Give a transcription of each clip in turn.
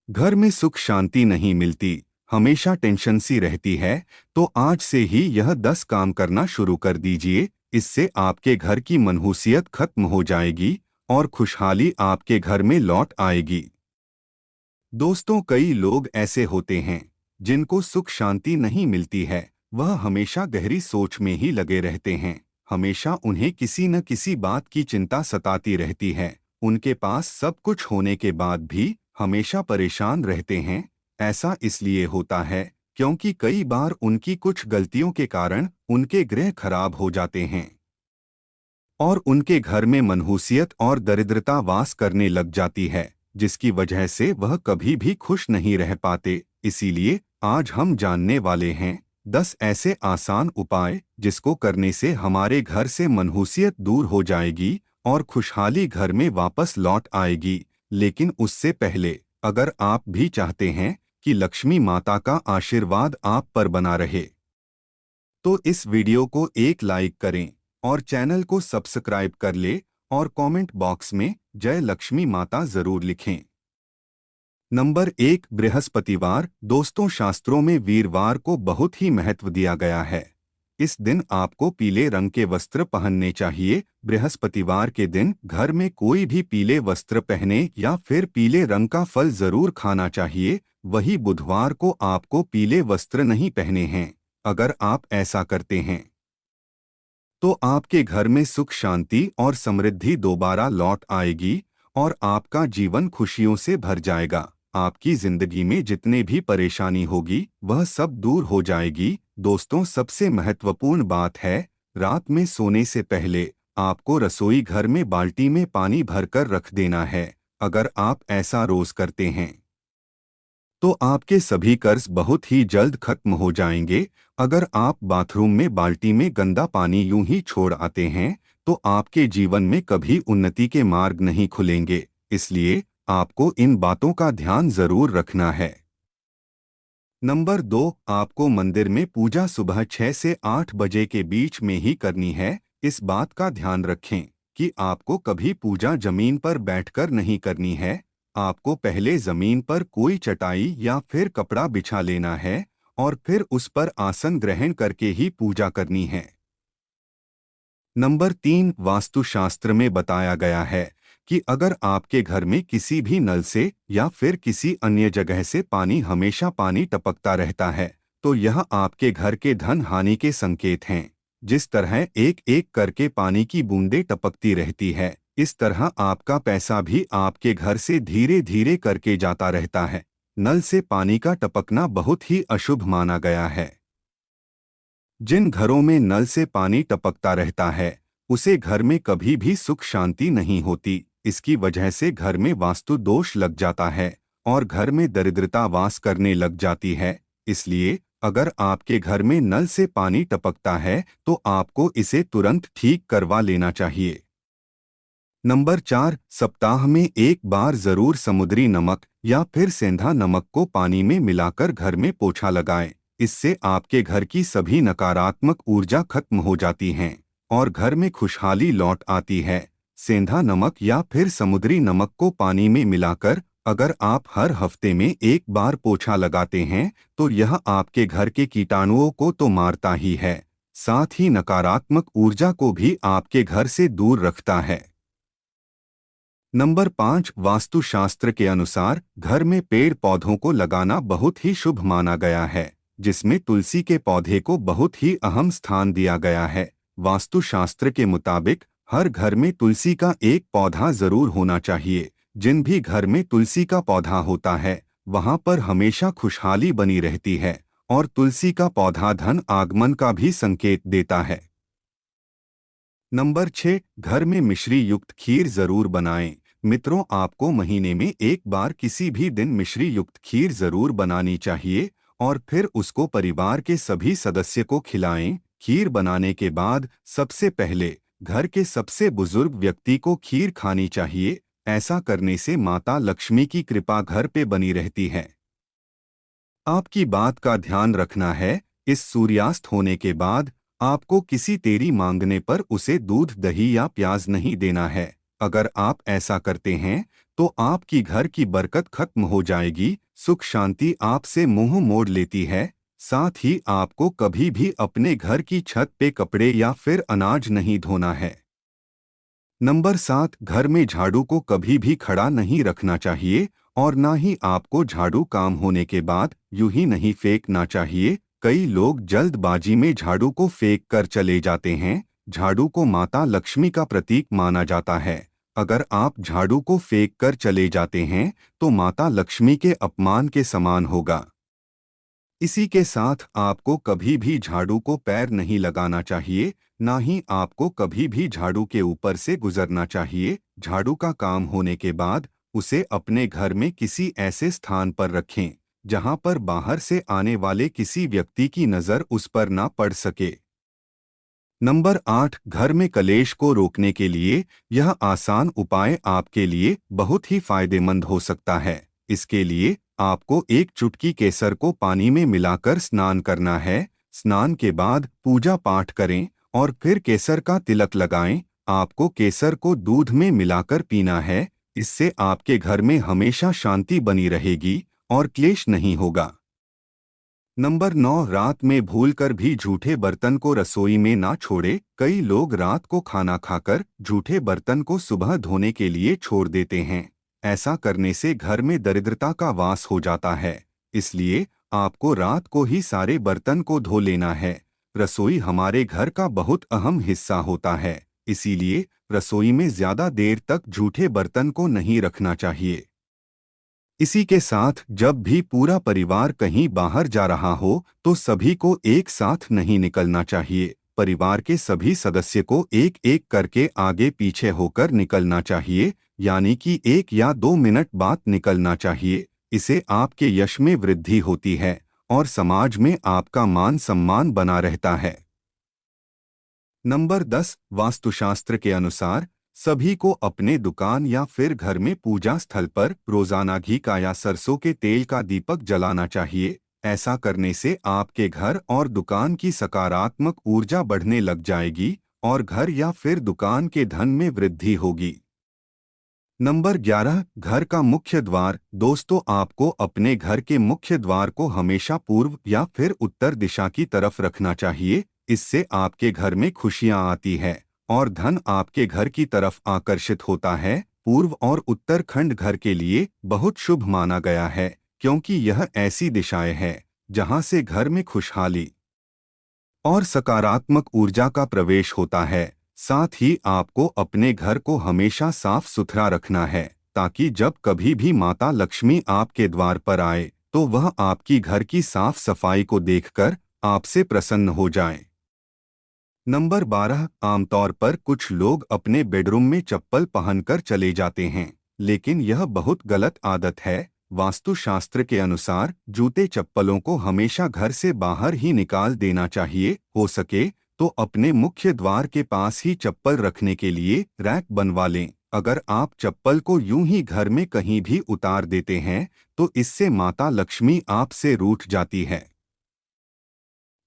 घर में सुख शांति नहीं मिलती, हमेशा टेंशन सी रहती है, तो आज से ही यह 10 काम करना शुरू कर दीजिए। इससे आपके घर की मनहूसियत खत्म हो जाएगी और खुशहाली आपके घर में लौट आएगी। दोस्तों, कई लोग ऐसे होते हैं जिनको सुख शांति नहीं मिलती है। वह हमेशा गहरी सोच में ही लगे रहते हैं। हमेशा उन्हें किसी न किसी बात की चिंता सताती रहती है। उनके पास सब कुछ होने के बाद भी हमेशा परेशान रहते हैं। ऐसा इसलिए होता है क्योंकि कई बार उनकी कुछ गलतियों के कारण उनके ग्रह खराब हो जाते हैं और उनके घर में मनहूसियत और दरिद्रता वास करने लग जाती है, जिसकी वजह से वह कभी भी खुश नहीं रह पाते। इसीलिए आज हम जानने वाले हैं 10 ऐसे आसान उपाय जिसको करने से हमारे घर से मनहूसियत दूर हो जाएगी और खुशहाली घर में वापस लौट आएगी। लेकिन उससे पहले, अगर आप भी चाहते हैं कि लक्ष्मी माता का आशीर्वाद आप पर बना रहे, तो इस वीडियो को एक लाइक करें और चैनल को सब्सक्राइब कर ले और कमेंट बॉक्स में जय लक्ष्मी माता जरूर लिखें। नंबर 1, बृहस्पतिवार। दोस्तों, शास्त्रों में वीरवार को बहुत ही महत्व दिया गया है। इस दिन आपको पीले रंग के वस्त्र पहनने चाहिए। बृहस्पतिवार के दिन घर में कोई भी पीले वस्त्र पहने या फिर पीले रंग का फल जरूर खाना चाहिए। वही बुधवार को आपको पीले वस्त्र नहीं पहने हैं। अगर आप ऐसा करते हैं तो आपके घर में सुख शांति और समृद्धि दोबारा लौट आएगी और आपका जीवन खुशियों से भर जाएगा। आपकी जिंदगी में जितने भी परेशानी होगी वह सब दूर हो जाएगी। दोस्तों, सबसे महत्वपूर्ण बात है, रात में सोने से पहले आपको रसोई घर में बाल्टी में पानी भरकर रख देना है। अगर आप ऐसा रोज करते हैं तो आपके सभी कर्ज बहुत ही जल्द खत्म हो जाएंगे। अगर आप बाथरूम में बाल्टी में गंदा पानी यूं ही छोड़ आते हैं तो आपके जीवन में कभी उन्नति के मार्ग नहीं खुलेंगे। इसलिए आपको इन बातों का ध्यान जरूर रखना है। नंबर 2, आपको मंदिर में पूजा सुबह 6 से 8 बजे के बीच में ही करनी है। इस बात का ध्यान रखें कि आपको कभी पूजा जमीन पर बैठकर नहीं करनी है। आपको पहले जमीन पर कोई चटाई या फिर कपड़ा बिछा लेना है और फिर उस पर आसन ग्रहण करके ही पूजा करनी है। नंबर 3, वास्तुशास्त्र में बताया गया है कि अगर आपके घर में किसी भी नल से या फिर किसी अन्य जगह से हमेशा पानी टपकता रहता है तो यह आपके घर के धन हानि के संकेत हैं। जिस तरह एक एक करके पानी की बूंदें टपकती रहती है, इस तरह आपका पैसा भी आपके घर से धीरे धीरे करके जाता रहता है। नल से पानी का टपकना बहुत ही अशुभ माना गया है। जिन घरों में नल से पानी टपकता रहता है उसे घर में कभी भी सुख शांति नहीं होती। इसकी वजह से घर में वास्तु दोष लग जाता है और घर में दरिद्रता वास करने लग जाती है। इसलिए अगर आपके घर में नल से पानी टपकता है तो आपको इसे तुरंत ठीक करवा लेना चाहिए। नंबर 4, सप्ताह में एक बार जरूर समुद्री नमक या फिर सेंधा नमक को पानी में मिलाकर घर में पोछा लगाएं। इससे आपके घर की सभी नकारात्मक ऊर्जा खत्म हो जाती हैं और घर में खुशहाली लौट आती है। सेंधा नमक या फिर समुद्री नमक को पानी में मिलाकर अगर आप हर हफ्ते में एक बार पोछा लगाते हैं तो यह आपके घर के कीटाणुओं को तो मारता ही है, साथ ही नकारात्मक ऊर्जा को भी आपके घर से दूर रखता है। नंबर 5, वास्तुशास्त्र के अनुसार घर में पेड़ पौधों को लगाना बहुत ही शुभ माना गया है, जिसमें तुलसी के पौधे को बहुत ही अहम स्थान दिया गया है। वास्तुशास्त्र के मुताबिक हर घर में तुलसी का एक पौधा जरूर होना चाहिए। जिन भी घर में तुलसी का पौधा होता है वहां पर हमेशा खुशहाली बनी रहती है और तुलसी का पौधा धन आगमन का भी संकेत देता है। नंबर 6, घर में मिश्री युक्त खीर जरूर बनाएं। मित्रों, आपको महीने में एक बार किसी भी दिन मिश्री युक्त खीर जरूर बनानी चाहिए और फिर उसको परिवार के सभी सदस्य को खिलाएं। खीर बनाने के बाद सबसे पहले घर के सबसे बुजुर्ग व्यक्ति को खीर खानी चाहिए। ऐसा करने से माता लक्ष्मी की कृपा घर पे बनी रहती है। आपकी बात का ध्यान रखना है, इस सूर्यास्त होने के बाद आपको किसी तेरी मांगने पर उसे दूध, दही या प्याज नहीं देना है। अगर आप ऐसा करते हैं तो आपकी घर की बरकत खत्म हो जाएगी, सुख शांति आपसे मुंह मोड़ लेती है। साथ ही आपको कभी भी अपने घर की छत पे कपड़े या फिर अनाज नहीं धोना है। नंबर 7, घर में झाड़ू को कभी भी खड़ा नहीं रखना चाहिए और ना ही आपको झाड़ू काम होने के बाद यूं ही नहीं फेंकना चाहिए। कई लोग जल्दबाजी में झाड़ू को फेंक कर चले जाते हैं। झाड़ू को माता लक्ष्मी का प्रतीक माना जाता है। अगर आप झाड़ू को फेंक कर चले जाते हैं तो माता लक्ष्मी के अपमान के समान होगा। इसी के साथ आपको कभी भी झाड़ू को पैर नहीं लगाना चाहिए, ना ही आपको कभी भी झाड़ू के ऊपर से गुजरना चाहिए। झाड़ू का काम होने के बाद उसे अपने घर में किसी ऐसे स्थान पर रखें जहां पर बाहर से आने वाले किसी व्यक्ति की नज़र उस पर ना पड़ सके। नंबर 8, घर में कलेश को रोकने के लिए यह आसान उपाय आपके लिए बहुत ही फायदेमंद हो सकता है। इसके लिए आपको एक चुटकी केसर को पानी में मिलाकर स्नान करना है। स्नान के बाद पूजा पाठ करें और फिर केसर का तिलक लगाएं। आपको केसर को दूध में मिलाकर पीना है। इससे आपके घर में हमेशा शांति बनी रहेगी और क्लेश नहीं होगा। नंबर 9, रात में भूलकर भी झूठे बर्तन को रसोई में ना छोड़े। कई लोग रात को खाना खाकर झूठे बर्तन को सुबह धोने के लिए छोड़ देते हैं। ऐसा करने से घर में दरिद्रता का वास हो जाता है। इसलिए आपको रात को ही सारे बर्तन को धो लेना है। रसोई हमारे घर का बहुत अहम हिस्सा होता है, इसीलिए रसोई में ज्यादा देर तक झूठे बर्तन को नहीं रखना चाहिए। इसी के साथ जब भी पूरा परिवार कहीं बाहर जा रहा हो तो सभी को एक साथ नहीं निकलना चाहिए। परिवार के सभी सदस्य को एक एक करके आगे पीछे होकर निकलना चाहिए, यानी कि 1 या 2 मिनट बाद निकलना चाहिए। इसे आपके यश में वृद्धि होती है और समाज में आपका मान सम्मान बना रहता है। नंबर 10, वास्तुशास्त्र के अनुसार सभी को अपने दुकान या फिर घर में पूजा स्थल पर रोजाना घी का या सरसों के तेल का दीपक जलाना चाहिए। ऐसा करने से आपके घर और दुकान की सकारात्मक ऊर्जा बढ़ने लग जाएगी और घर या फिर दुकान के धन में वृद्धि होगी। नंबर 11, घर का मुख्य द्वार। दोस्तों, आपको अपने घर के मुख्य द्वार को हमेशा पूर्व या फिर उत्तर दिशा की तरफ रखना चाहिए। इससे आपके घर में खुशियां आती है और धन आपके घर की तरफ आकर्षित होता है। पूर्व और उत्तर खंड घर के लिए बहुत शुभ माना गया है, क्योंकि यह ऐसी दिशाएं हैं जहां से घर में खुशहाली और सकारात्मक ऊर्जा का प्रवेश होता है। साथ ही आपको अपने घर को हमेशा साफ सुथरा रखना है, ताकि जब कभी भी माता लक्ष्मी आपके द्वार पर आए तो वह आपकी घर की साफ सफाई को देखकर आपसे प्रसन्न हो जाए। नंबर 12, आमतौर पर कुछ लोग अपने बेडरूम में चप्पल पहनकर चले जाते हैं, लेकिन यह बहुत गलत आदत है। वास्तुशास्त्र के अनुसार जूते चप्पलों को हमेशा घर से बाहर ही निकाल देना चाहिए। हो सके तो अपने मुख्य द्वार के पास ही चप्पल रखने के लिए रैक बनवा लें। अगर आप चप्पल को यूं ही घर में कहीं भी उतार देते हैं तो इससे माता लक्ष्मी आपसे रूठ जाती है।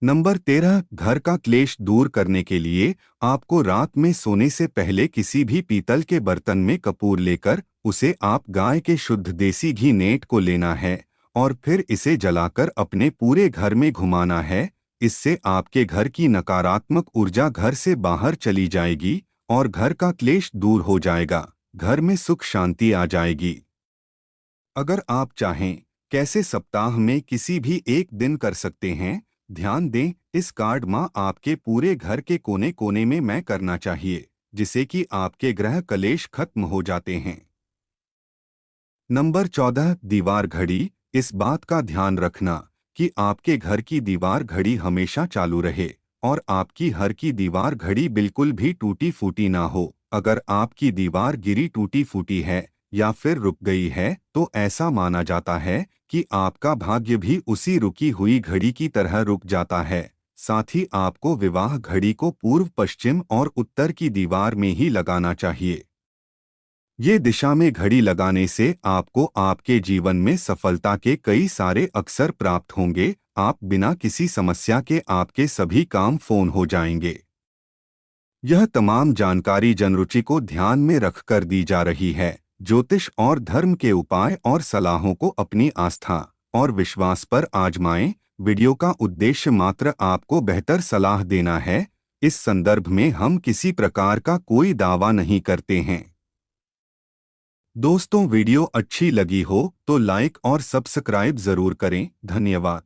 नंबर 13, घर का क्लेश दूर करने के लिए आपको रात में सोने से पहले किसी भी पीतल के बर्तन में कपूर लेकर उसे आप गाय के शुद्ध देसी घी नेट को लेना है और फिर इसे जलाकर अपने पूरे घर में घुमाना है। इससे आपके घर की नकारात्मक ऊर्जा घर से बाहर चली जाएगी और घर का क्लेश दूर हो जाएगा। घर में सुख शांति आ जाएगी। अगर आप चाहें, कैसे सप्ताह में किसी भी एक दिन कर सकते हैं। ध्यान दें, इस कार्ड माँ आपके पूरे घर के कोने कोने में मैं करना चाहिए, जिससे कि आपके ग्रह कलेश खत्म हो जाते हैं। नंबर 14, दीवार घड़ी। इस बात का ध्यान रखना कि आपके घर की दीवार घड़ी हमेशा चालू रहे और आपकी हर की दीवार घड़ी बिल्कुल भी टूटी फूटी ना हो। अगर आपकी दीवार गिरी टूटी फूटी है या फिर रुक गई है तो ऐसा माना जाता है कि आपका भाग्य भी उसी रुकी हुई घड़ी की तरह रुक जाता है। साथ ही आपको विवाह घड़ी को पूर्व, पश्चिम और उत्तर की दीवार में ही लगाना चाहिए। ये दिशा में घड़ी लगाने से आपको आपके जीवन में सफलता के कई सारे अवसर प्राप्त होंगे। आप बिना किसी समस्या के आपके सभी काम फोन हो जाएंगे। यह तमाम जानकारी जनरुचि को ध्यान में रखकर दी जा रही है। ज्योतिष और धर्म के उपाय और सलाहों को अपनी आस्था और विश्वास पर आजमाएं। वीडियो का उद्देश्य मात्र आपको बेहतर सलाह देना है। इस संदर्भ में हम किसी प्रकार का कोई दावा नहीं करते हैं। दोस्तों, वीडियो अच्छी लगी हो तो लाइक और सब्सक्राइब जरूर करें। धन्यवाद।